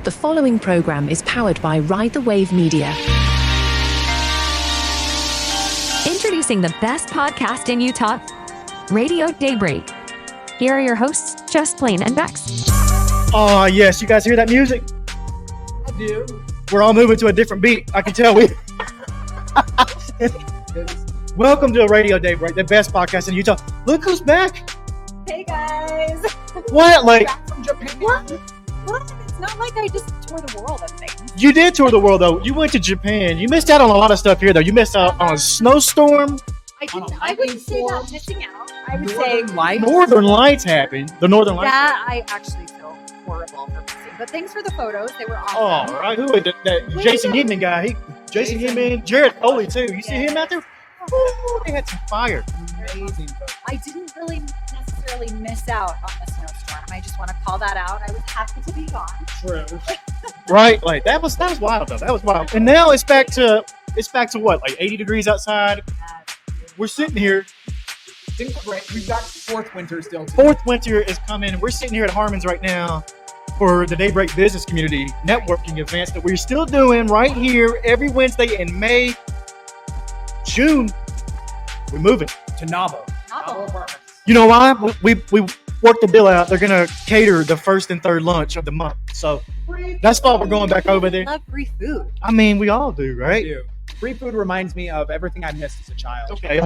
The following program is powered by Ride the Wave Media. Introducing the best podcast in Utah, Radio Daybreak. Here are your hosts, Just Plain and Bex. Oh, yes. You guys hear that music? I do. We're all moving to a different beat. I can tell we... Welcome to Radio Daybreak, the best podcast in Utah. Look who's back. Hey, guys. What? Like, Back from Japan. What? It's not like I just toured the world of things. you did tour the world, though. You went to Japan. You missed out on a lot of stuff here, though. You missed out on a snowstorm. I wouldn't say that missing out. I would say Lights. Northern Lights happened. The Northern Lights. that I actually feel horrible for missing. But thanks for the photos. They were Oh, awesome. right. Who was that Jason Hinman guy? Jason Hinman, Jared Foley, too. You see him out there? Ooh, they had some fire. Amazing. I didn't really necessarily miss out on the snowstorm. I just want to call that out. I was happy to be gone. True. Right, like that was wild though. That was wild. And now it's back to what, like 80 degrees outside. We're sitting here. Things are great. We've got fourth winter still. Fourth winter is coming. We're sitting here at Harmon's right now for the Daybreak Business Community networking events that we're still doing right here every Wednesday in May, June. We're moving. To Novel. Novel. Apartments. You know why? We worked the deal out. They're gonna cater the first and third lunch of the month. So that's why we're going back over there. I love free food. I mean, we all do, I right? do. Free food reminds me of everything I missed as a child. Okay. You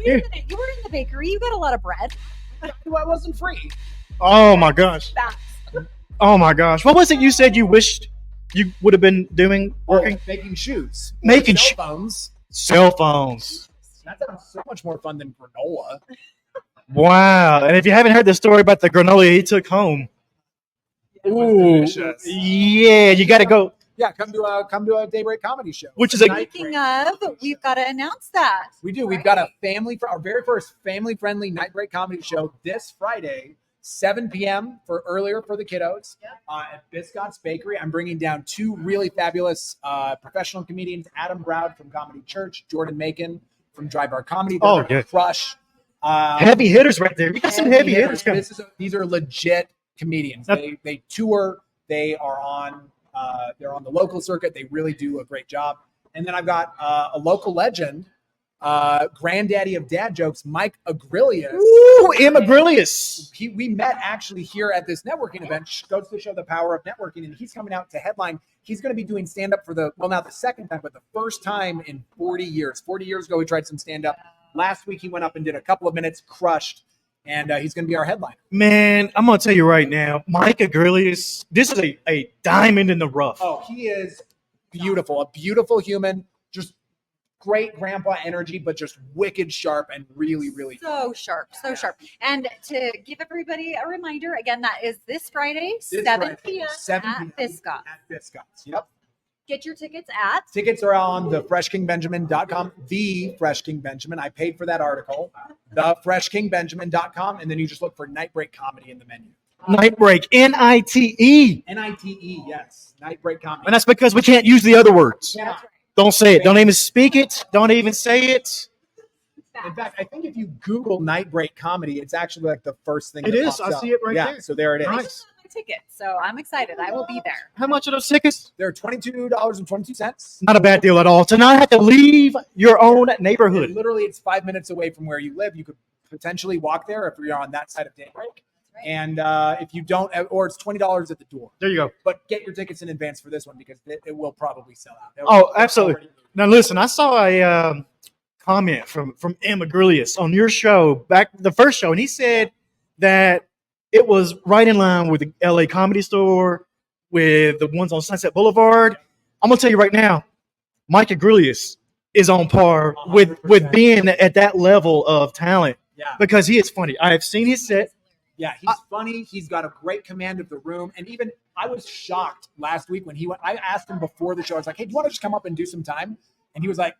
were in the bakery. You got a lot of bread. I wasn't free. Oh my gosh. Facts. Oh my gosh. What was it you said you wished you would have been doing? Working? Making shoes. Making cell phones. Cell phones. That sounds so much more fun than granola. Wow. And if you haven't heard the story about the granola he took home. It was Ooh. delicious. Yeah, you got to go. Yeah, come to a Daybreak comedy show. Which is a- Night Speaking break. of, we've got to announce that. We do. We've got our very first family-friendly Night Break comedy show this Friday, 7 p.m. earlier for the kiddos at Biscott's Bakery. I'm bringing down two really fabulous professional comedians, Adam Browd from Comedy Church, Jordan Macon from Dry Bar Comedy. They're Oh, gonna yeah. crush. Heavy hitters right there. We got some heavy hitters coming. These are legit comedians. They tour. They are on. They're on the local circuit. They really do a great job. And then I've got a local legend, granddaddy of dad jokes, Mike Agrilius. Ooh, Immigrilius. We met actually here at this networking event. Goes to show the power of networking, and he's coming out to headline. He's going to be doing stand-up for not the second time, but the first time in 40 years. 40 years ago, he tried some stand-up. Last week, he went up and did a couple of minutes, crushed, and he's going to be our headliner. Man, I'm going to tell you right now, Mike Agrilius, this is a diamond in the rough. Oh, he is beautiful. A beautiful human. Just great grandpa energy, but just wicked sharp and really, really So sharp. And to give everybody a reminder, again, that is this Friday, This 7 Friday, p.m. 7 at p.m. Biscott's. At Biscott's. Yep. Get your tickets at Tickets are on thefreshkingbenjamin.com. The Fresh King Benjamin. I paid for that article. Thefreshkingbenjamin.com. And then you just look for Night Break Comedy in the menu. Nightbreak, Nite. Nite, yes. Night Break Comedy. And that's because we can't use the other words. Yeah. Don't say it. Don't even speak it. Don't even say it. In fact, I think if you Google Night Break Comedy, it's actually like the first thing. It that is. pops I up. see it right yeah, there. So there it is. Nice. my tickets. So I'm excited. I will be there. How much are those tickets? They're $22.22. Not a bad deal at all. To not have to leave your own neighborhood. Literally, it's 5 minutes away from where you live. You could potentially walk there if you're on that side of Daybreak. Right. And if you don't, or it's $20 at the door. There you go. But get your tickets in advance for this one because it will probably sell out. Oh, absolutely. Now, listen, I saw a comment from M. Agrilius on your show, back the first show, and he said that it was right in line with the LA Comedy Store, with the ones on Sunset Boulevard. I'm going to tell you right now, Mike Agrilius is on par with being at that level of talent Yeah. because he is funny. I have seen his set. Yeah, he's funny. He's got a great command of the room. And even I was shocked last week when he went. I asked him before the show. I was like, "Hey, do you want to just come up and do some time?" And he was like,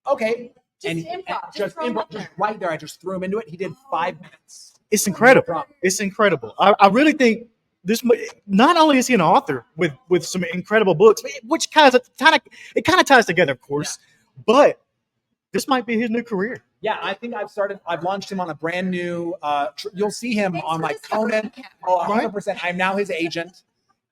"Okay." Just and improv. just throw 'em improv, up just there. right there. I just threw him into it. He did 5 minutes. It's incredible. No problem. It's incredible. I really think this. Not only is he an author with some incredible books, which kind of ties together, of course, but this might be his new career. Yeah, I think I've launched him on a brand new, you'll see him Thanks on for like discovering Conan. him. Oh, 100%. I'm now his agent.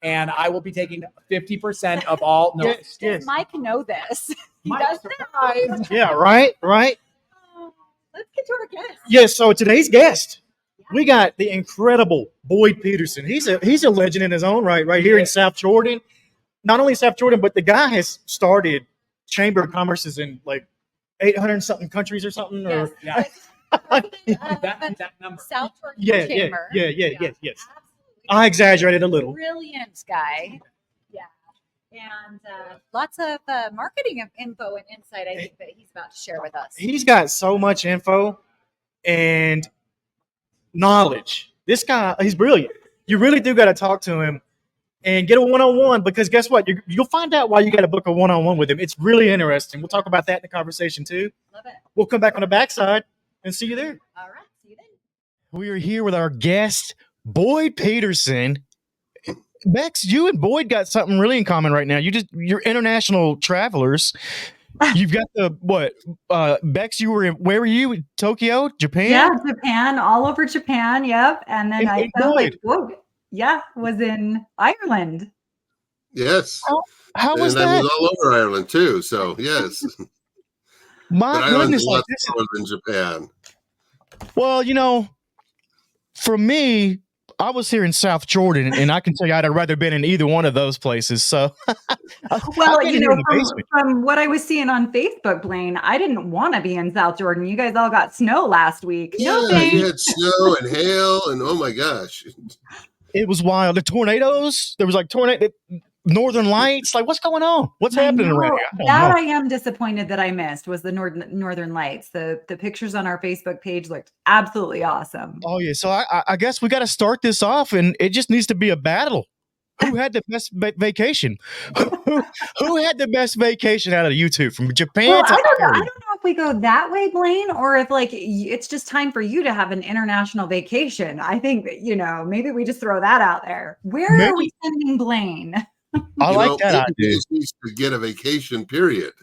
and I will be taking 50% of all. No, Yes, yes. Does Mike know this? He Mike, does surprise. Yeah, right. know. Let's get to our guest. Yes. So today's guest, we got the incredible Boyd Peterson. He's a legend in his own right here in South Jordan. Not only South Jordan, but the guy has started chamber of commerces in like 800 something countries or something. Yes. Or Yeah. that number. South Jordan yeah, Chamber. yes. Absolutely. I exaggerated a little. Brilliant guy. Yeah. And lots of marketing info and insight, I think, that he's about to share with us. He's got so much info and knowledge. This guy, he's brilliant. You really do got to talk to him and get a one-on-one, because guess what? You'll find out why you got to book a one-on-one with him. It's really interesting. We'll talk about that in the conversation too. Love it. We'll come back on the backside and see you there. All right. See you then. We are here with our guest, Boyd Peterson. Bex, you and Boyd got something really in common right now. You're international travelers. You've got Bex, where were you? Tokyo, Japan? Yeah, Japan, all over Japan. Yep. And then I sound like Boyd. Yeah, was in Ireland. Yes. How was and that? I was all over Ireland too. So yes. My but Ireland's goodness, a lot this is- smaller than Japan. Well, for me, I was here in South Jordan, and I can tell you I'd have rather been in either one of those places. So, Well, I've been here in the basement. from what I was seeing on Facebook, Blaine, I didn't want to be in South Jordan. You guys all got snow last week. No Yeah, thanks. you had snow and hail, and oh my gosh. It was wild. The tornadoes. There was like northern lights. Like, what's going on? What's happening I know. around here? I don't That know. I am disappointed that I missed was the northern lights. The pictures on our Facebook page looked absolutely awesome. Oh yeah. So I guess we got to start this off, and it just needs to be a battle. Who had the best vacation? Who had the best vacation out of the YouTube from Japan Well, to I don't Ireland? know if we go that way, Blaine, or if it's just time for you to have an international vacation. I think maybe we just throw that out there. Where are we sending Blaine? I like that people idea. just needs to get a vacation, period.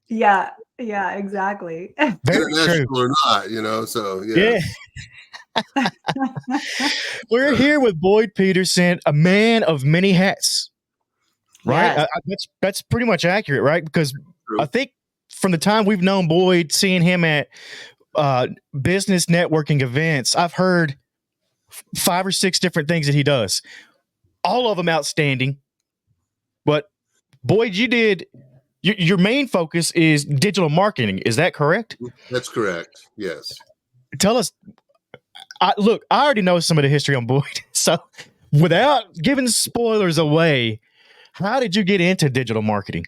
Yeah, exactly. Very true. International or not, so yeah. Yeah. We're here with Boyd Peterson, a man of many hats. Right? Yes. That's pretty much accurate, right? Because True. I think from the time we've known Boyd, seeing him at business networking events, I've heard 5 or 6 different things that he does. All of them outstanding. But Boyd, your main focus is digital marketing. Is that correct? That's correct. Yes. Tell us. I already know some of the history on Boyd. So without giving spoilers away, how did you get into digital marketing?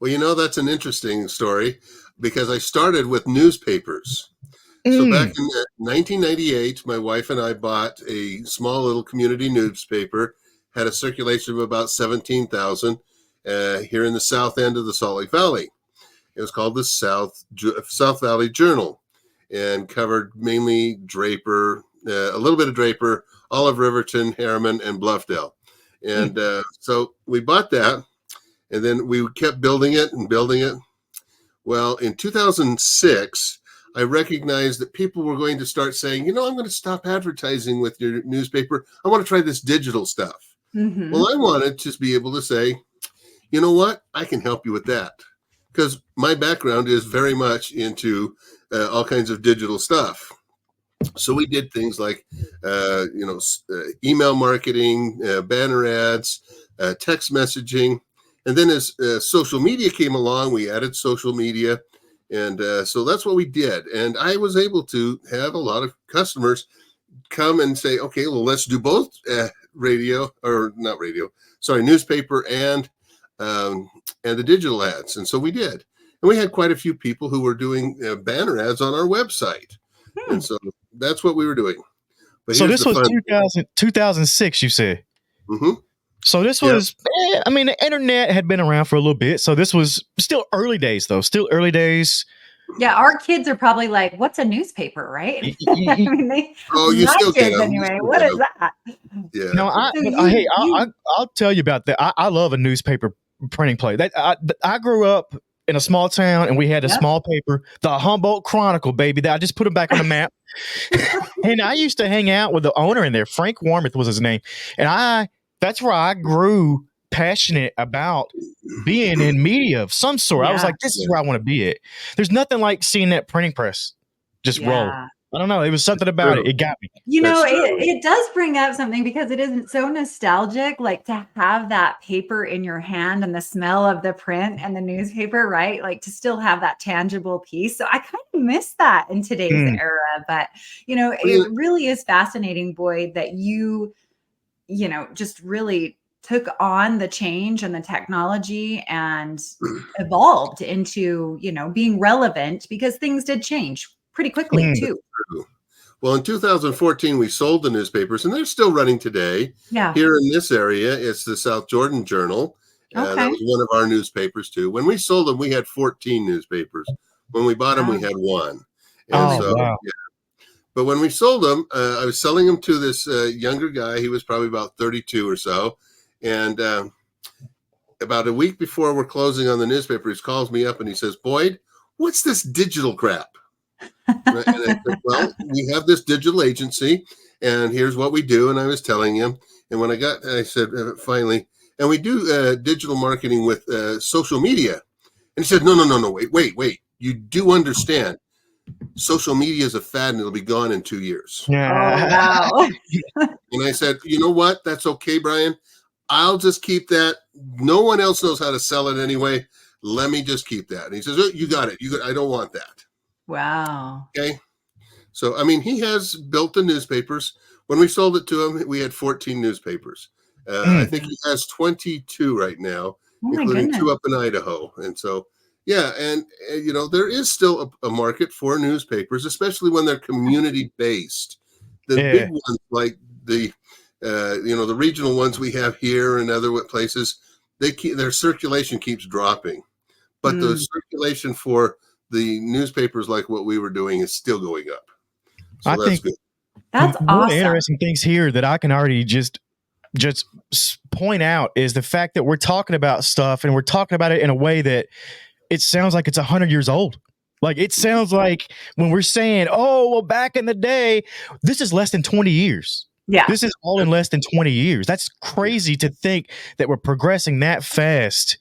Well, that's an interesting story because I started with newspapers. So back in 1998, my wife and I bought a small little community newspaper, had a circulation of about 17,000 here in the south end of the Salt Lake Valley. It was called the South Valley Journal and covered mainly Draper, a little bit of Draper, all of Riverton, Harriman, and Bluffdale. And so we bought that, and then we kept building it and building it. Well, in 2006, I recognized that people were going to start saying, I'm going to stop advertising with your newspaper. I want to try this digital stuff. Mm-hmm. Well, I wanted to be able to say, you know what? I can help you with that. Because my background is very much into all kinds of digital stuff. So we did things like, email marketing, banner ads, text messaging. And then as social media came along, we added social media. And so that's what we did. And I was able to have a lot of customers come and say, okay, well, let's do both newspaper and the digital ads. And so we did. And we had quite a few people who were doing banner ads on our website. And so that's what we were doing. But so this was 2006, you said? Mm-hmm. So this was, the internet had been around for a little bit. So this was still early days, though. Still early days. Yeah, our kids are probably like, "What's a newspaper?" Right? You my still kids get them. anyway. What is that? Yeah. No, I'll tell you about that. I love a newspaper printing play. I grew up in a small town, and we had a small paper, the Humboldt Chronicle, baby. That I just put them back on the map. And I used to hang out with the owner in there. Frank Warmouth was his name, and that's where I grew passionate about being in media of some sort. I was like, this is where I want to be at. There's nothing like seeing that printing press just roll. I don't know. It was something about it. It got me. You know, it does bring up something because it isn't so nostalgic, like to have that paper in your hand and the smell of the print and the newspaper, right? Like to still have that tangible piece. So I kind of miss that in today's era. But, you know, it really is fascinating, Boyd, that you know, just really took on the change and the technology and evolved into, you know, being relevant because things did change pretty quickly too. Well, in 2014, we sold the newspapers, and they're still running today. Here in this area, it's the South Jordan Journal. That was one of our newspapers too. When we sold them, we had 14 newspapers. When we bought them, we had one. And But when we sold them, I was selling them to this younger guy. He was probably about 32 or so. And about a week before we're closing on the newspaper, he calls me up and he says, "Boyd, what's this digital crap?" And I said, "Well, we have this digital agency, and here's what we do." And I was telling him. And when I said, finally, and we do digital marketing with social media. And he said, no, wait. You do understand. Social media is a fad and it'll be gone in 2 years. Yeah. Oh, wow. And I said, you know what? That's okay, Brian. I'll just keep that. No one else knows how to sell it anyway. Let me just keep that. And he says, "Oh, you got it. I don't want that." Wow. Okay. So, I mean, he has built the newspapers. When we sold it to him, we had 14 newspapers. I think he has 22 right now, including 2 up in Idaho. And so, yeah. And you know, there is still a market for newspapers, especially when they're community based. The big ones like the regional ones we have here and other places, their circulation keeps dropping, but the circulation for the newspapers like what we were doing is still going up. So I think good. That's one awesome. of the interesting things here that I can already just point out is the fact that we're talking about stuff and we're talking about it in a way that it sounds like it's 100 years old. Like it sounds like when we're saying, "Oh, well, back in the day," this is less than 20 years. Yeah. This is all in less than 20 years. That's crazy to think that we're progressing that fast.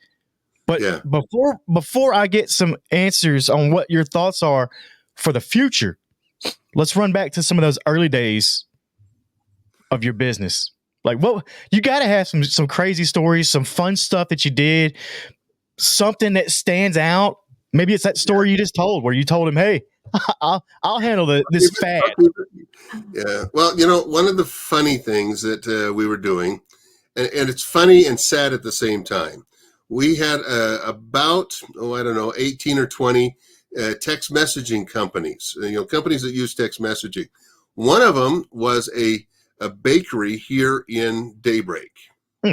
But before I get some answers on what your thoughts are for the future, let's run back to some of those early days of your business. Like, what you got to have some crazy stories, some fun stuff that you did, something that stands out. Maybe it's that story you just told where you told him, "Hey, I'll handle this fad." Yeah. Well, you know, one of the funny things that we were doing, and it's funny and sad at the same time. We had about 18 or 20 text messaging companies, companies that use text messaging. One of them was a bakery here in Daybreak.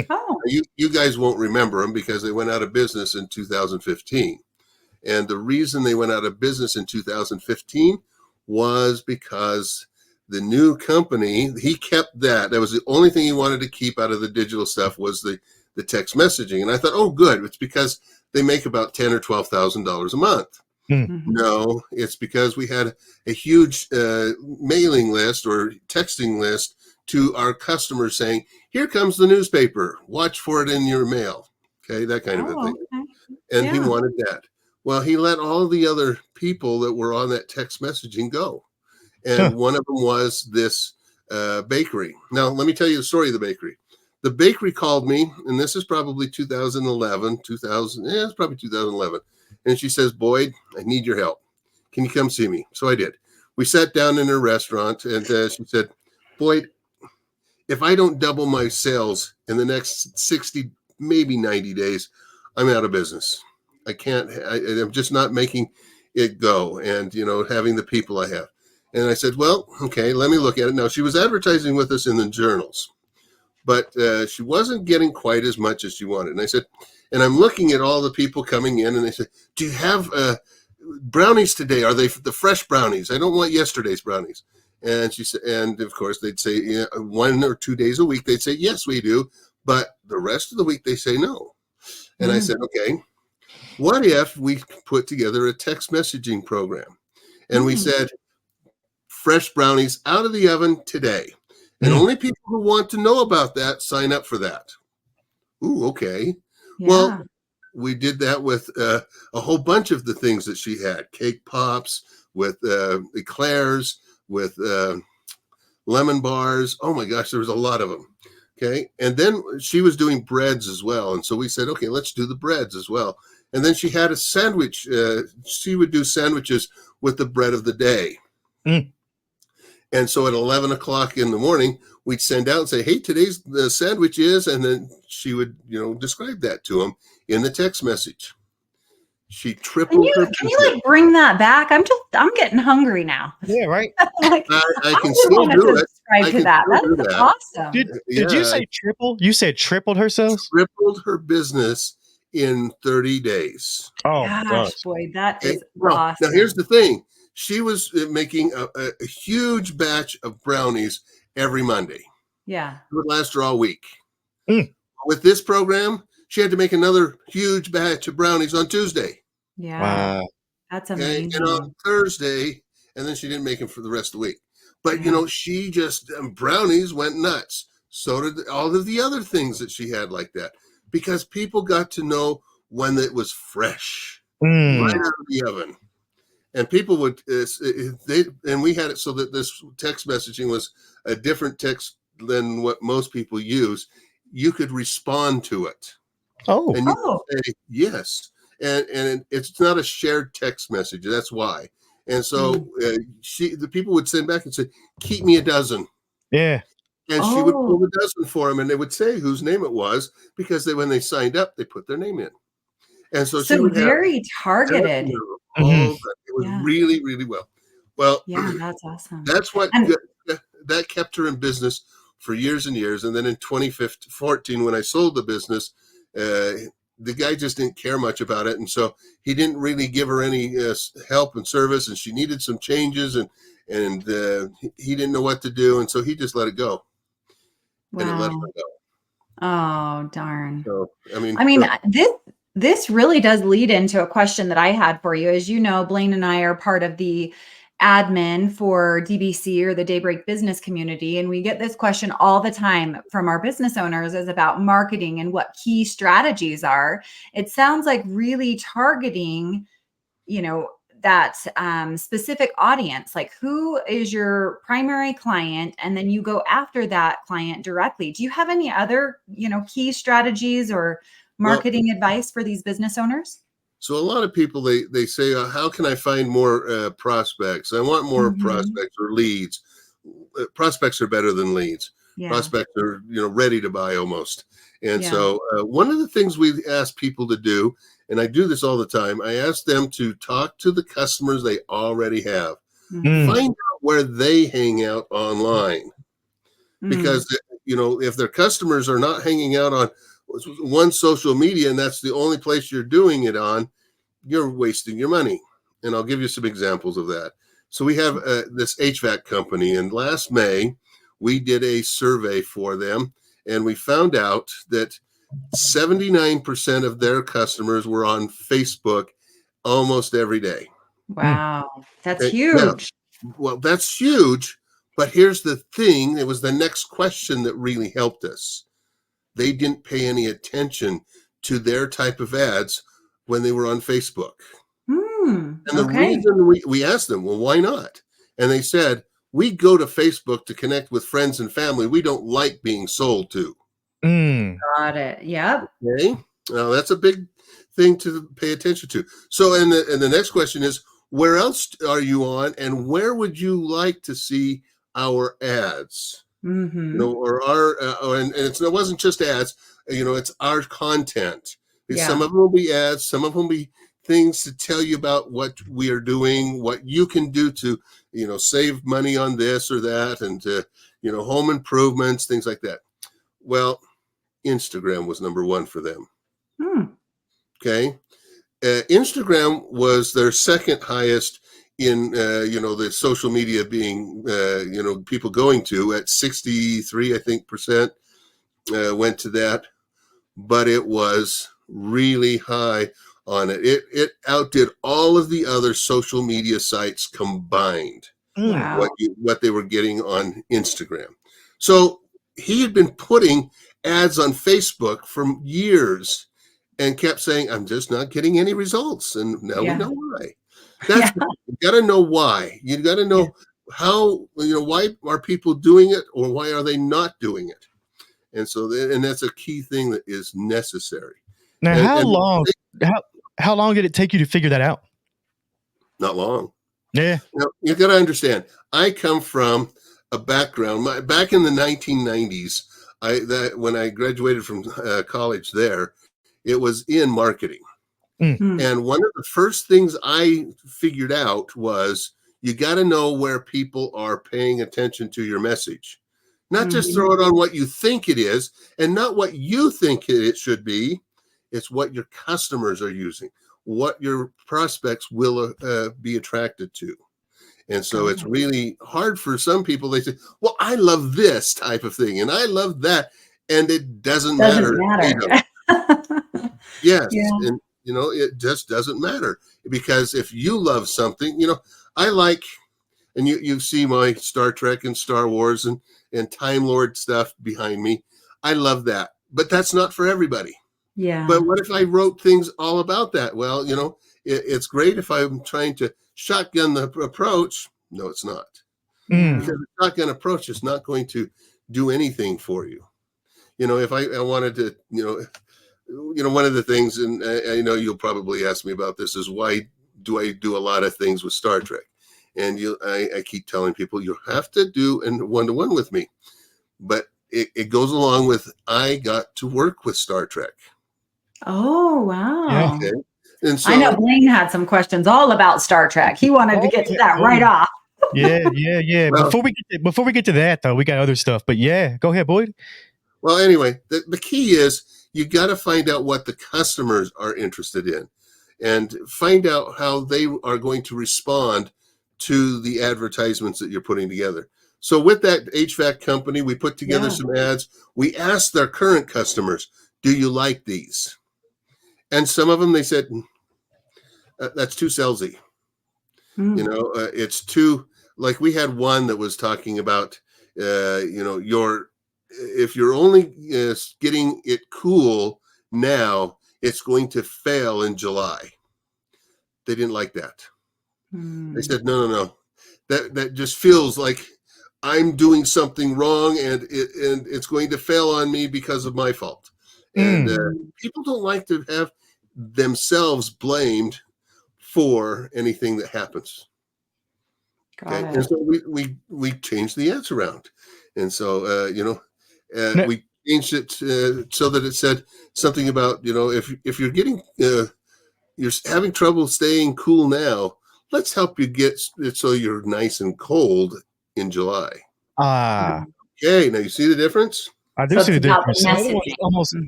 Oh. You guys won't remember them because they went out of business in 2015. And the reason they went out of business in 2015 was because the new company, he kept that. That was the only thing he wanted to keep out of the digital stuff was the text messaging. And I thought, oh, good. It's because they make about $10,000 or $12,000 a month. No, it's because we had a huge mailing list or texting list to our customers saying, "Here comes the newspaper. Watch for it in your mail." Okay, that kind of a thing. Okay. And he wanted that. Well, he let all the other people that were on that text messaging go. And one of them was this bakery. Now, let me tell you the story of the bakery. The bakery called me, and this is probably 2011. It's probably 2011. And she says, "Boyd, I need your help. Can you come see me?" So I did. We sat down in her restaurant, and she said, "Boyd, if I don't double my sales in the next 60, maybe 90 days, I'm out of business. I can't, I'm just not making it go. And, having the people I have." And I said, "Well, okay, let me look at it." Now, she was advertising with us in the journals, but she wasn't getting quite as much as she wanted. And I said, and I'm looking at all the people coming in, and they said, "Do you have brownies today? Are they the fresh brownies? I don't want yesterday's brownies." And she said, and of course they'd say 1 or 2 days a week, they'd say, "Yes, we do." But the rest of the week they say no. And I said, "Okay, what if we put together a text messaging program?" And we said, "Fresh brownies out of the oven today." And only people who want to know about that sign up for that. Ooh, okay. Yeah. Well, we did that with a whole bunch of the things that she had. Cake pops, with eclairs, with lemon bars. Oh my gosh, there was a lot of them. Okay. And then she was doing breads as well. And so we said, okay, let's do the breads as well. And then she had a sandwich. She would do sandwiches with the bread of the day. And so at 11 o'clock in the morning, we'd send out and say, hey, today's the sandwich is, and then she would, describe that to them in the text message. She tripled her. Can you bring that back? I'm getting hungry now. Yeah, right. I can still do it. Subscribe to that. That's awesome. Did you say triple? You said tripled her sales? Tripled her business in 30 days. Oh, gosh, Boyd, that is awesome. Now, here's the thing. She was making a huge batch of brownies every Monday. Yeah. It would last her all week. With this program, she had to make another huge batch of brownies on Tuesday. Yeah. Wow. That's amazing. And on Thursday, and then she didn't make them for the rest of the week. But, she just, brownies went nuts. So did all of the other things that she had like that. Because people got to know when it was fresh, right out of the oven. And people would, and we had it so that this text messaging was a different text than what most people use. You could respond to it. Oh. And you could say yes. And it's not a shared text message. That's why. And so the people would send back and say, keep me a dozen. Yeah. And she would pull a dozen for them, and they would say whose name it was, because when they signed up, they put their name in. And so she would very targeted. It was really, really well. Well, yeah, that's awesome. That's what that kept her in business for years and years. And then in 2014, when I sold the business, the guy just didn't care much about it. And so he didn't really give her any help and service, and she needed some changes, and he didn't know what to do. And so he just let it go. Wow. And it let her go. Oh, darn. So, this really does lead into a question that I had for you. As you know, Blaine and I are part of the admin for DBC, or the Daybreak business community. And we get this question all the time from our business owners, is about marketing and what key strategies are. It sounds like really targeting, that specific audience, like who is your primary client, and then you go after that client directly. Do you have any other, key strategies or marketing advice for these business owners? So a lot of people, they say, how can I find more prospects? I want more prospects or leads. Prospects are better than leads. Yeah. Prospects are, ready to buy almost. And so one of the things we ask people to do, and I do this all the time, I ask them to talk to the customers they already have. Find out where they hang out online. Because, if their customers are not hanging out on one social media, and that's the only place you're doing it on, you're wasting your money. And I'll give you some examples of that. So we have this HVAC company, and last May we did a survey for them, and we found out that 79% of their customers were on Facebook almost every day. Wow, that's huge. Well, that's huge, but here's the thing. It was the next question that really helped us. They didn't pay any attention to their type of ads when they were on Facebook. And the reason we asked them, well, why not? And they said, we go to Facebook to connect with friends and family. We don't like being sold to. Got it. Yep. Okay. Now that's a big thing to pay attention to. So, and the next question is, where else are you on, and where would you like to see our ads? Or our, and it wasn't just ads, it's our content. Some of them will be ads, some of them will be things to tell you about what we are doing, what you can do to, save money on this or that, and, home improvements, things like that. Well, Instagram was number one for them. Okay. Instagram was their second highest in, the social media being, people going to, at 63, I think, percent went to that, but it was really high on it. It outdid all of the other social media sites combined. Wow. What they were getting on Instagram. So he had been putting ads on Facebook for years and kept saying, I'm just not getting any results. And now we know why. That's you got to know why. You got to know how, why are people doing it or why are they not doing it? And so, and that's a key thing that is necessary. Now, how long did it take you to figure that out? Not long. Yeah. You got to understand, I come from a background, back in the 1990s, when I graduated from college there, it was in marketing. And one of the first things I figured out was you got to know where people are paying attention to your message. Not just throw it on what you think it is and not what you think it should be. It's what your customers are using, what your prospects will be attracted to. And so it's really hard for some people. They say, well, I love this type of thing and I love that. And it doesn't matter. Yes. And, it just doesn't matter, because if you love something, I like, and you see my Star Trek and Star Wars and Time Lord stuff behind me. I love that, but that's not for everybody. Yeah. But what if I wrote things all about that? Well, it's great if I'm trying to shotgun the approach. No, it's not. Because the shotgun approach is not going to do anything for you. If I wanted to, one of the things, and I know you'll probably ask me about this, is why do I do a lot of things with Star Trek? And I keep telling people you have to do a one-to-one with me. But it goes along with, I got to work with Star Trek. Oh, wow. Yeah. Okay. And so, I know Blaine had some questions all about Star Trek. He wanted to get to that right off. Yeah. Well, before we get to that, though, we got other stuff. But yeah, go ahead, Boyd. Well, anyway, the key is you got to find out what the customers are interested in and find out how they are going to respond to the advertisements that you're putting together. So with that HVAC company, we put together some ads. We asked their current customers, do you like these? And some of them, they said, that's too salesy. It's too, like we had one that was talking about, if you're only getting it cool now, it's going to fail in July. They didn't like that. They said, no. That just feels like I'm doing something wrong and it's going to fail on me because of my fault. And people don't like to have themselves blamed for anything that happens. Okay. And so we changed the ads around. And so, we changed it so that it said something about, if you're getting, you're having trouble staying cool now, let's help you get it so you're nice and cold in July. Okay, now you see the difference? I do see the difference.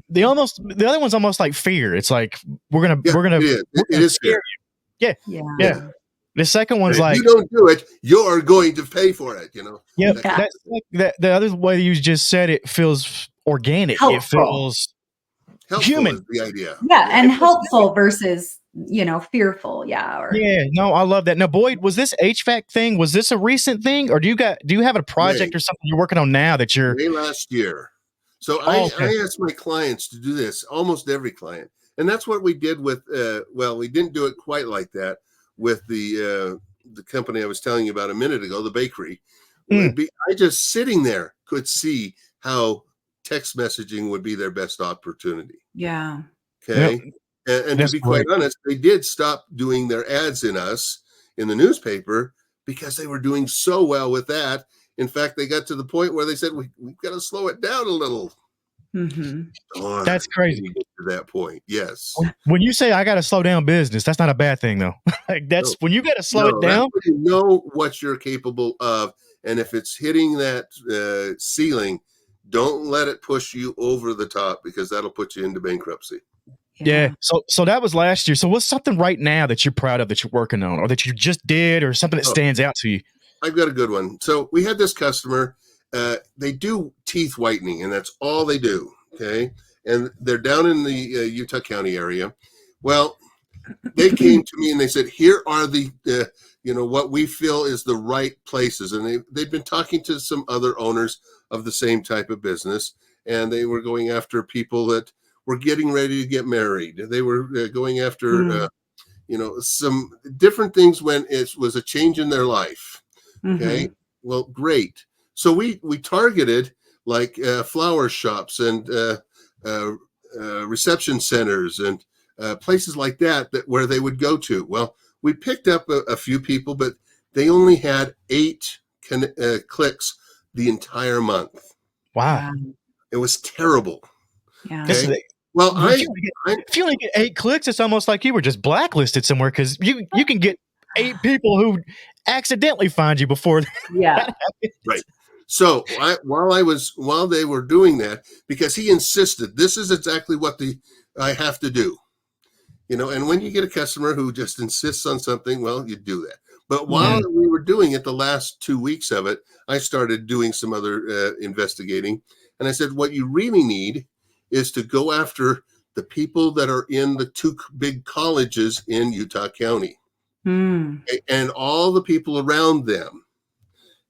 The other one's almost like fear. It's like we're gonna it is scare you. Yeah. The second one's if you don't do it, you're going to pay for it. Yeah. That's like the other way you just said it feels organic. Helpful. It feels human. Is the idea. Yeah, and helpful versus fearful. Yeah. No, I love that. Now, Boyd, was this HVAC thing? Was this a recent thing, or do you have a project or something you're working on now that you're? Last year. So I asked my clients to do this, almost every client, and that's what we did with. We didn't do it quite like that with the company I was telling you about a minute ago, the bakery. I just sitting there could see how text messaging would be their best opportunity. Yeah. Okay. Yep. And to be quite honest, they did stop doing their ads in the newspaper because they were doing so well with that. In fact, they got to the point where they said, we've got to slow it down a little. Mm-hmm. That's crazy. To that point, yes. When you say I got to slow down business, that's not a bad thing, though. When you got to slow it down. You know what you're capable of, and if it's hitting that ceiling, don't let it push you over the top because that'll put you into bankruptcy. Yeah. So that was last year. So what's something right now that you're proud of that you're working on, or that you just did, or something that stands out to you? I've got a good one. So we had this customer. They do teeth whitening, and that's all they do. Okay. And they're down in the Utah County area. Well, they came to me and they said, here are the what we feel is the right places. And they've been talking to some other owners of the same type of business, and they were going after people that were getting ready to get married. They were going after, some different things when it was a change in their life. Okay. Well, great. So we targeted like flower shops and reception centers and places like that where they would go to. Well, we picked up a few people, but they only had 8 clicks the entire month. Wow. It was terrible. Yeah. Okay? Well, if you only get 8 clicks, it's almost like you were just blacklisted somewhere, because you can get 8 people who accidentally find you before. Yeah. Right. So while they were doing that, because he insisted, this is exactly what I have to do. And when you get a customer who just insists on something, well, you do that. But while we were doing it, the last 2 weeks of it, I started doing some other investigating. And I said, what you really need is to go after the people that are in the 2 big colleges in Utah County and all the people around them.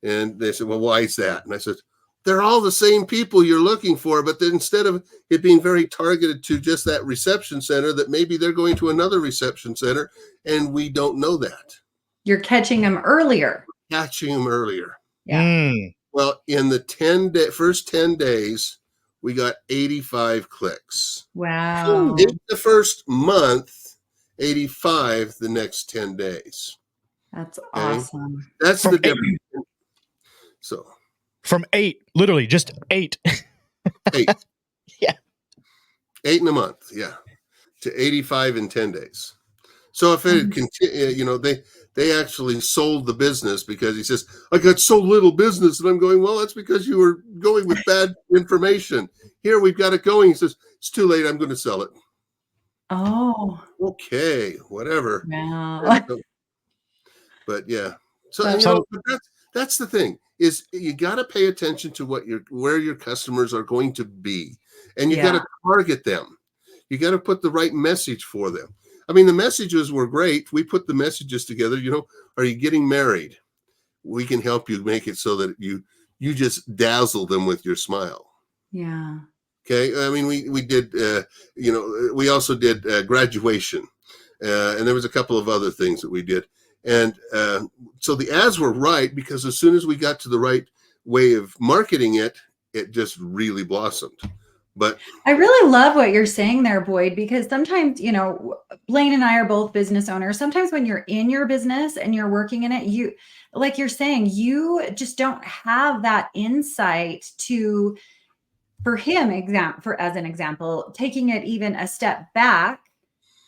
And they said, well, why is that? And I said, they're all the same people you're looking for, but then instead of it being very targeted to just that reception center, that maybe they're going to another reception center, and we don't know that. You're catching them earlier. Yeah. Well, in the first 10 days, we got 85 clicks. Wow. In the first month, 85 the next 10 days. That's awesome. That's the difference. So from 8, literally just 8. 8. Yeah. 8 in a month. Yeah. To 85 in 10 days. So if it continued, they actually sold the business, because he says, I got so little business. And I'm going, well, that's because you were going with bad information. Here, we've got it going. He says, it's too late. I'm going to sell it. Oh. Okay. Whatever. Wow. But yeah. So that's the thing, is you got to pay attention to where your customers are going to be, and you got to target them. You got to put the right message for them. I mean, the messages were great. We put the messages together. Are you getting married? We can help you make it so that you just dazzle them with your smile. Yeah. Okay. I mean, we did, we also did graduation, and there was a couple of other things that we did. And so the ads were right, because as soon as we got to the right way of marketing it, it just really blossomed. But I really love what you're saying there, Boyd, because sometimes, Blaine and I are both business owners. Sometimes when you're in your business and you're working in it, like you're saying, you just don't have that insight for him, as an example, taking it even a step back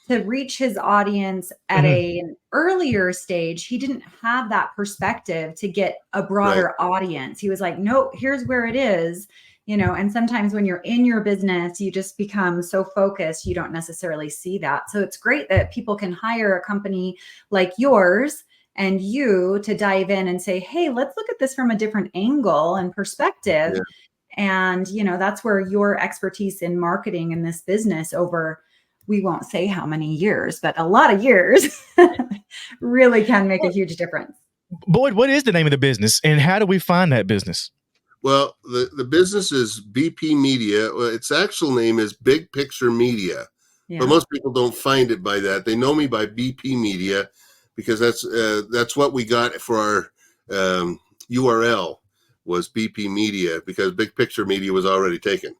to reach his audience at an earlier stage. He didn't have that perspective to get a broader audience. He was like, no, here's where it is. And sometimes when you're in your business, you just become so focused, you don't necessarily see that. So it's great that people can hire a company like yours and you to dive in and say, hey, let's look at this from a different angle and perspective. Yeah. And, that's where your expertise in marketing in this business over, we won't say how many years, but a lot of years really can make a huge difference. Boyd, what is the name of the business, and how do we find that business? Well, the business is BP Media. Its actual name is Big Picture Media, but most people don't find it by that. They know me by BP Media, because that's what we got for our URL was BP Media, because Big Picture Media was already taken.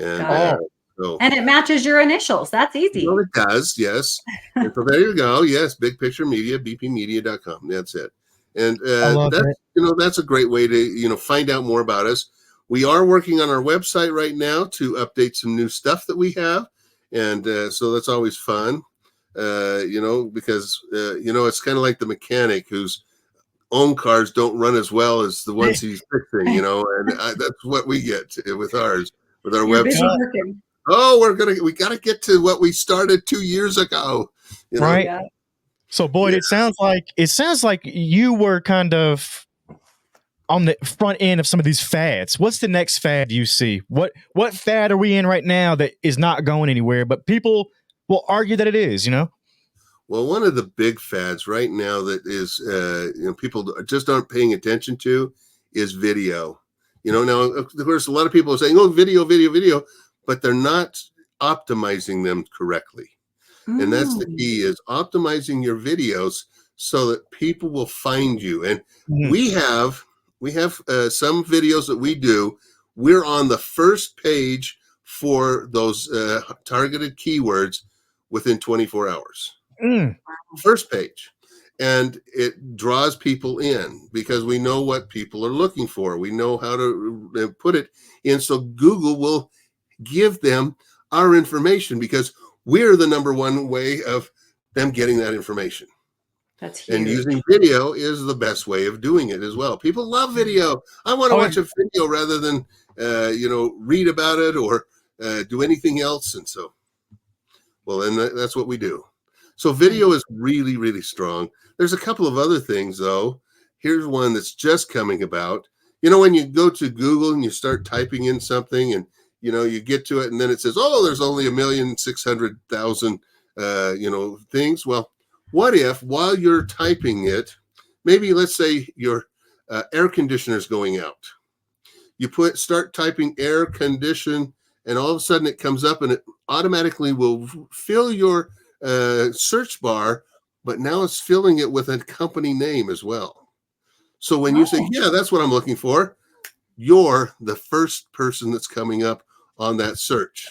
And and it matches your initials. That's easy. Well, it does, yes. And so there you go. Yes, Big Picture Media, bpmedia.com. That's it. And that's a great way to find out more about us. We are working on our website right now to update some new stuff that we have, and so that's always fun. Because it's kind of like the mechanic whose own cars don't run as well as the ones he's fixing. And that's what we get with ours, with our website. Oh, we got to get to what we started 2 years ago. Right. Yeah. So, Boyd, it sounds like you were kind of on the front end of some of these fads. What's the next fad you see? What fad are we in right now that is not going anywhere, but people will argue that it is, Well, one of the big fads right now that is, people just aren't paying attention to is video. Now, of course, a lot of people are saying, oh, video, video, video, but they're not optimizing them correctly. And that's the key, is optimizing your videos so that people will find you. And we have some videos that we do. We're on the first page for those targeted keywords within 24 hours. First page. And it draws people in because we know what people are looking for. We know how to put it in. So Google will give them our information because we're the number one way of them getting that information. That's huge. And using video is the best way of doing it as well. People love video. I want to watch a video rather than, read about it or do anything else. And so, and that's what we do. So video is really, really strong. There's a couple of other things, though. Here's one that's just coming about. When you go to Google and you start typing in something and, you get to it and then it says, oh, there's only 1,600,000, things. Well, what if while you're typing it, maybe let's say your air conditioner's going out. You start typing air condition and all of a sudden it comes up and it automatically will fill your search bar, but now it's filling it with a company name as well. So when you say, yeah, that's what I'm looking for, you're the first person that's coming up on that search.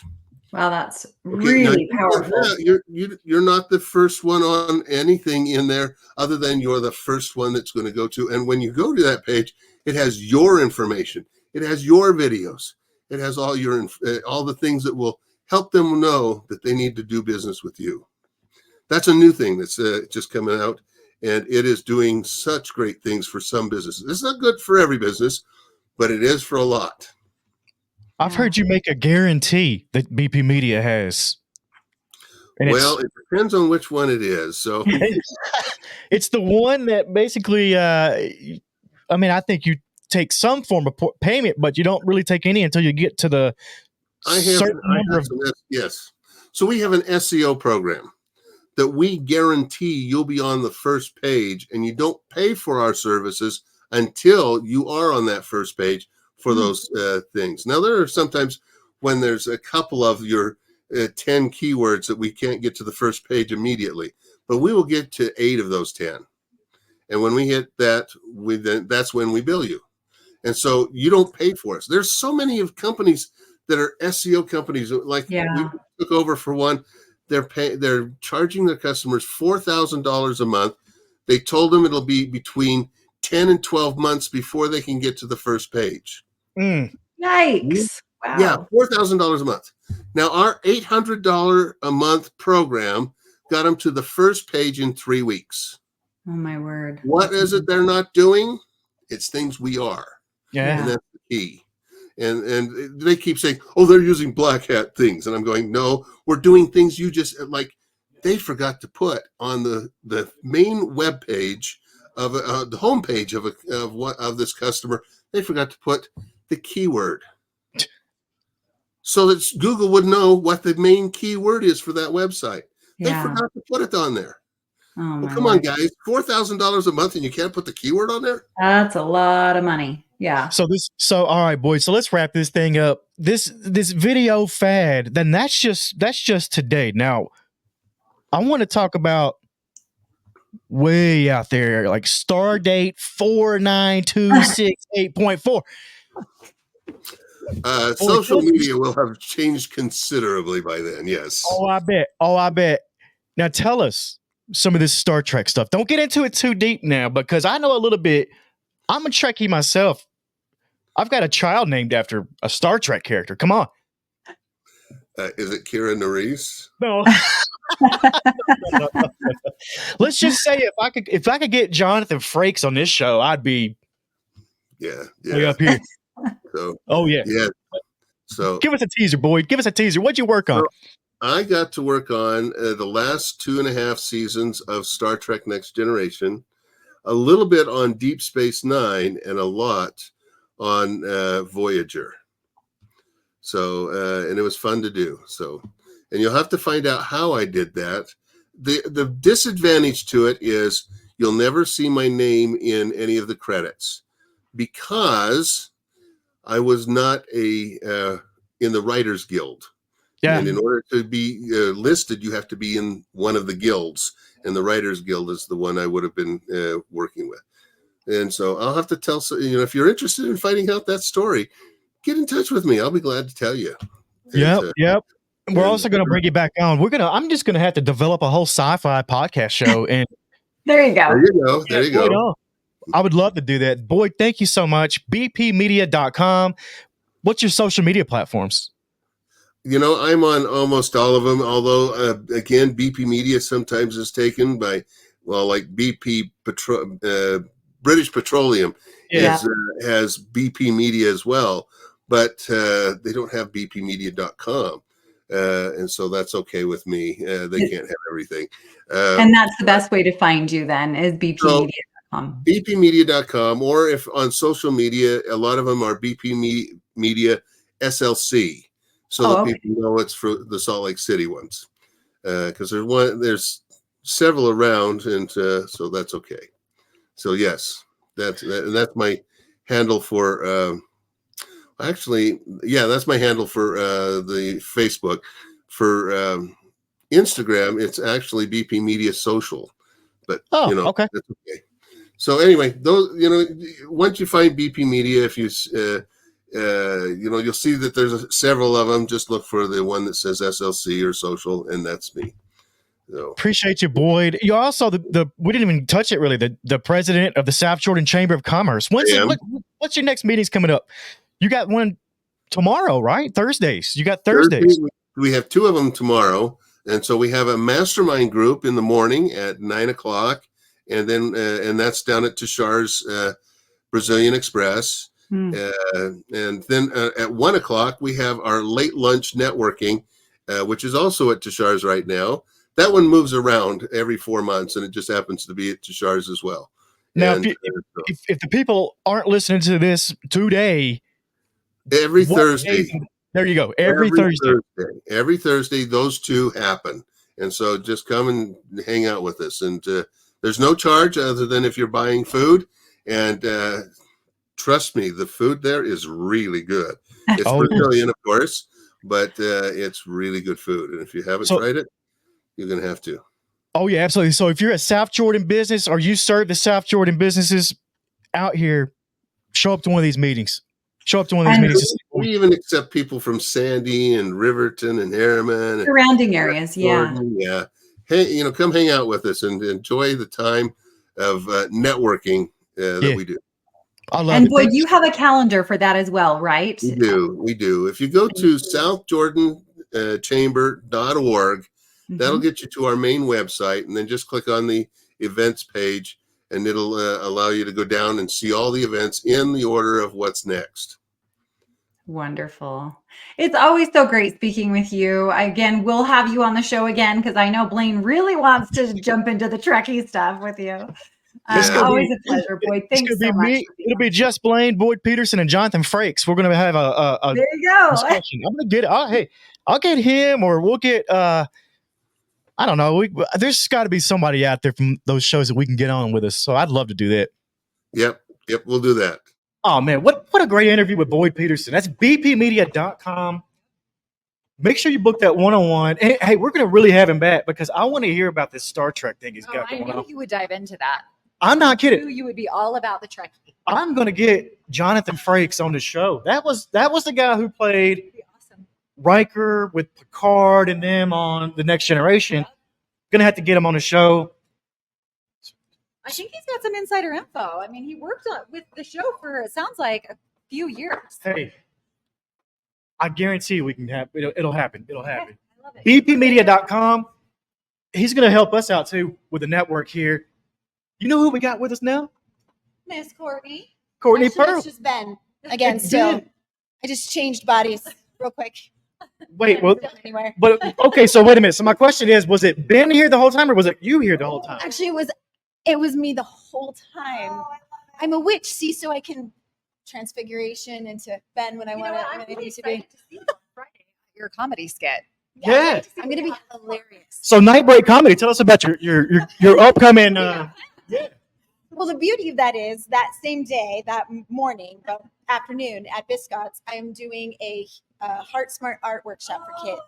Wow, that's really powerful. You're not the first one on anything in there other than you're the first one that's going to go to. And when you go to that page, it has your information. It has your videos. It has all the things that will help them know that they need to do business with you. That's a new thing that's just coming out, and it is doing such great things for some businesses. It's not good for every business, but it is for a lot. I've heard you make a guarantee that BP Media has. And it depends on which one it is. So it's the one that basically, I think you take some form of payment, but you don't really take any until you get to the yes. So we have an SEO program that we guarantee you'll be on the first page, and you don't pay for our services until you are on that first page for those things. Now, there are sometimes when there's a couple of your 10 keywords that we can't get to the first page immediately, but we will get to 8 of those 10. And when we hit that, that's when we bill you. And so you don't pay for us. There's so many of companies that are SEO companies, like we took over for one. They're charging their customers $4,000 a month. They told them it'll be between 10 and 12 months before they can get to the first page. Yikes. Wow. Yeah, $4,000 a month. Now, our $800 a month program got them to the first page in 3 weeks. Oh, my word. What is it they're not doing? It's things we are. Yeah. And that's the key. And they keep saying, oh, they're using black hat things. And I'm going, no, we're doing things you just like. They forgot to put on the main web page of the homepage of this customer. They forgot to put the keyword so that Google would know what the main keyword is for that website. They forgot to put it on there. Oh, come on, guys, $4,000 a month and you can't put the keyword on there? That's a lot of money. Yeah. So all right, boys. So let's wrap this thing up. This video fad, then that's just today. Now, I want to talk about way out there, like Stardate 49268.4. Social media will have changed considerably by then. Yes. Oh, I bet. Now tell us some of this Star Trek stuff. Don't get into it too deep now, because I know a little bit. I'm a Trekkie myself. I've got a child named after a Star Trek character. Come on. Is it Kira Nerys? No. Let's just say if I could get Jonathan Frakes on this show, I'd be way up here. So, yeah. So give us a teaser, Boyd. Give us a teaser. What'd you work on? I got to work on the last 2.5 seasons of Star Trek Next Generation, a little bit on Deep Space Nine, and a lot on Voyager. So, and it was fun to do. So, and you'll have to find out how I did that. The disadvantage to it is you'll never see my name in any of the credits because I was not in the Writers Guild. Yeah. And in order to be listed, you have to be in one of the guilds, and the Writers Guild is the one I would have been working with. And so I'll have to tell, if you're interested in finding out that story, get in touch with me. I'll be glad to tell you. Yep. We're also going to bring you back on. I'm just going to have to develop a whole sci-fi podcast show. And there you go. There you go. I would love to do that. Boyd, thank you so much. bpmedia.com. What's your social media platforms? I'm on almost all of them. Although, again, BP Media sometimes is taken by, like BP British Petroleum has BP Media as well. But they don't have bpmedia.com. And so that's okay with me. They can't have everything. And that's the best way to find you then is bpmedia.com. bpmedia.com, or if on social media, a lot of them are BP Media SLC. So that people know it's for the Salt Lake City ones. Because there's several around, and so that's okay. So yes, that's my handle for that's my handle for the Facebook. For Instagram, it's actually BP Media Social. But okay. That's okay. So anyway, those once you find BP Media, if you you'll see that there's several of them. Just look for the one that says SLC or Social, and that's me. So. Appreciate you, Boyd. You're also we didn't even touch it really. The president of the South Jordan Chamber of Commerce. What's your next meetings coming up? You got one tomorrow, right? Thursdays. You got Thursdays. We have two of them tomorrow. And so we have a mastermind group in the morning at 9:00. And then, and that's down at Tishar's Brazilian Express. And then at 1:00, we have our late lunch networking, which is also at Tishar's right now. That one moves around every 4 months, and it just happens to be at Tishar's as well. Now, if the people aren't listening to this today, every Thursday. There you go. Every Thursday, those two happen. And so just come and hang out with us. And there's no charge other than if you're buying food. And trust me, the food there is really good. It's Brazilian, of course, but it's really good food. And if you haven't tried it, you're going to have to. Oh, yeah, absolutely. So if you're a South Jordan business or you serve the South Jordan businesses out here, show up to one of these meetings. We even accept people from Sandy and Riverton and Harriman. Surrounding areas, Jordan, yeah. Hey, come hang out with us and enjoy the time of networking that we do. I love and it. Boyd, you have a calendar for that as well, right? We do. If you go to southjordanchamber.org, that'll get you to our main website, and then just click on the events page, and it'll allow you to go down and see all the events in the order of what's next. Wonderful. It's always so great speaking with you. Again, we'll have you on the show again because I know Blaine really wants to jump into the Trekkie stuff with you. Always a pleasure, Boyd. Thanks so much. It'll be just Blaine, Boyd Peterson, and Jonathan Frakes. We're going to have a there you go. discussion. I'm going to get I'll get him, or we'll get I don't know. There's got to be somebody out there from those shows that we can get on with us. So I'd love to do that. Yep, we'll do that. Oh, man, what a great interview with Boyd Peterson. That's bpmedia.com. Make sure you book that one-on-one. And, hey, we're going to really have him back because I want to hear about this Star Trek thing he's got going on. I knew you would dive into that. I'm not kidding. I knew you would be all about the Trekkie. I'm going to get Jonathan Frakes on the show. That was the guy who played Riker with Picard and them on The Next Generation. Yeah. Going to have to get him on the show. I think he's got some insider info. I mean, he worked with the show for, it sounds like, a few years. Hey, I guarantee we can have it'll happen. It'll happen. I love it. bpmedia.com. He's going to help us out, too, with the network here. You know who we got with us now? Miss Courtney. Courtney Actually, Pearl. It's just Ben again. Still, I just changed bodies real quick. Wait, well, anywhere. But okay. So wait a minute. So my question is: was it Ben here the whole time, or was it you here the whole time? Actually, it was me the whole time. Oh, I'm a witch, see, so I can transfiguration into Ben when I want it. I'm really excited to see you on Friday, your comedy skit. Yeah. I'm gonna be hilarious. So Nightbreak Comedy, tell us about your upcoming. Yeah. Well, the beauty of that is that same day, that morning, but afternoon at Biscott's, I am doing a Heart Smart Art workshop for kids.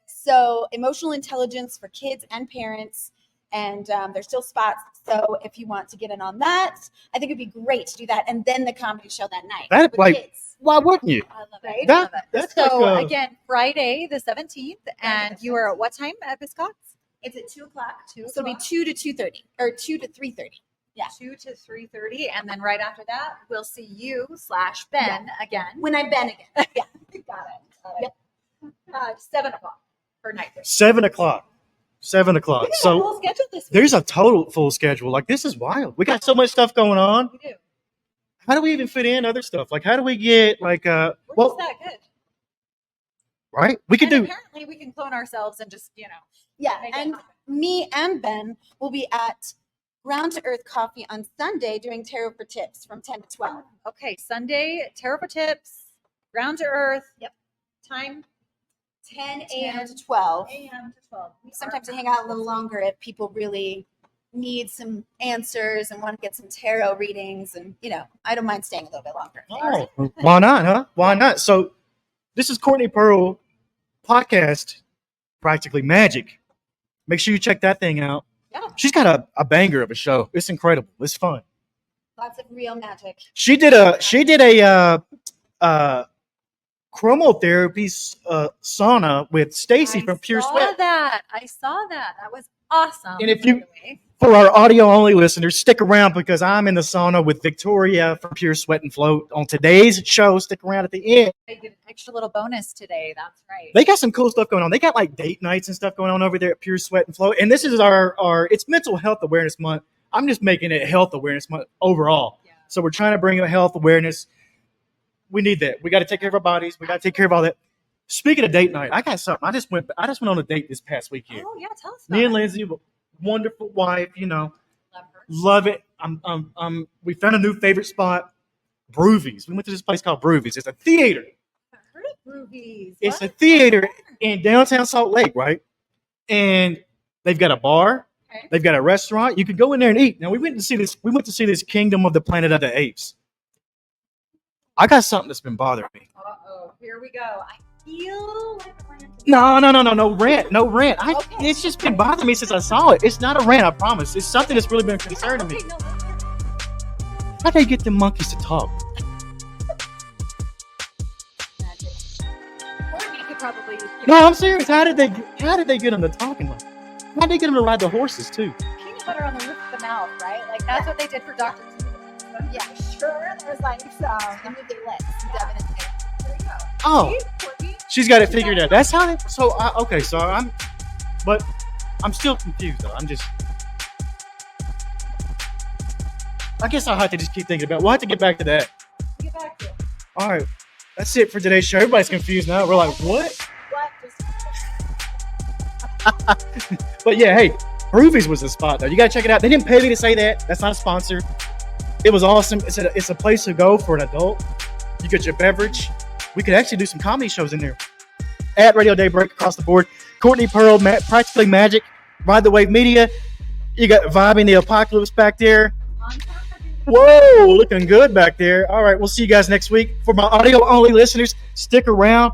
So emotional intelligence for kids and parents, and there's still spots. So if you want to get in on that, I think it'd be great to do that, and then the comedy show that night That with like, kids. why wouldn't you? I love it. That, that's So like again, Friday the 17th, and you are at what time at Biscott's? It's at 2 o'clock. So it'll be 2 to 2:30 or 2 to 3:30. Yeah, 2 to 3:30, and then right after that, we'll see you / Ben again. when I'm Ben again. Yeah, Got it. Yep. 7 o'clock for night. 7 o'clock. 7 o'clock. we got a So full schedule this week. there's a total full schedule. Like, this is wild. We got so much stuff going on. We do. How do we even fit in other stuff? Like, how do we get like We're well, just that good. right? We could And do. apparently, we can clone ourselves and just Yeah, make it and happen. me and Ben will be at Ground to Earth Coffee on Sunday doing tarot for tips from 10 to 12. Okay, Sunday, Tarot for Tips, Ground to Earth. Yep. Time 10 a.m. to 12. a.m. to 12. Sometimes I hang out a little longer if people really need some answers and want to get some tarot readings. And, I don't mind staying a little bit longer. Oh, why not, huh? Why not? So this is Courtney Pearl podcast, Practically Magic. Make sure you check that thing out. Yeah. She's got a banger of a show. It's incredible. It's fun. Lots of real magic. She did a chromotherapy sauna with Stacy from Pure Sweat. I saw that. That was awesome. And if by you- the way. For our audio only listeners, stick around because I'm in the sauna with Victoria from Pure Sweat and Float on today's show. Stick around at the end. They did an extra little bonus today. That's right. They got some cool stuff going on. They got like date nights and stuff going on over there at Pure Sweat and Float. And this is our it's Mental Health Awareness Month. I'm just making it Health Awareness Month overall. Yeah. So we're trying to bring a health awareness. We need that. We got to take care of our bodies. We got to take care of all that. Speaking of date night, I got something. I just went on a date this past weekend. Oh yeah, tell us about Me and it. Lindsay, wonderful wife, Love her. love it. We found a new favorite spot, Broovies. We went to this place called Broovies. It's a theater. I've heard of Groovies. It's a What? theater in downtown Salt Lake, right? And they've got a bar. Okay. They've got a restaurant. You can go in there and eat. Now we went to see this Kingdom of the Planet of the Apes. I got something that's been bothering me. Uh-oh. Here we go. I feel like a rant. No rant. Okay. It's just been bothering me since I saw it. It's not a rant, I promise. It's something that's really been concerning me. Okay, no, let's hear it. How'd they get the monkeys to talk? Or we could probably No, I'm serious. How did they get them to talking? Like, how'd they get them to ride the horses too? peanut butter on the roof of the mouth, right? Like that's what they did for Dr. Yeah, sure. There's like they move their legs. Dub it in there. There you go. Oh, See, Courtney? she's got it figured out. That's how. But I'm still confused though. I guess I'll have to just keep thinking about it. We'll have to get back to that. Get back to it. All right. That's it for today's show. Everybody's confused now. We're like, what? What? Just But yeah, hey, Broovies was the spot though. You gotta check it out. They didn't pay me to say that. That's not a sponsor. It was awesome. It's a place to go for an adult. You get your beverage. We could actually do some comedy shows in there. At Radio Daybreak across the board. Courtney Pearl, Practically Magic, Ride the Wave Media. You got Vibing the Apocalypse back there. on top of it. Whoa, looking good back there. All right, we'll see you guys next week. For my audio only listeners, stick around.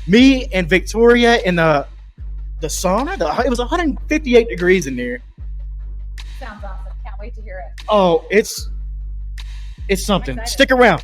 Me and Victoria in the sauna. It was 158 degrees in there. Sounds awesome. Can't wait to hear it. Oh, it's something. excited. Stick around.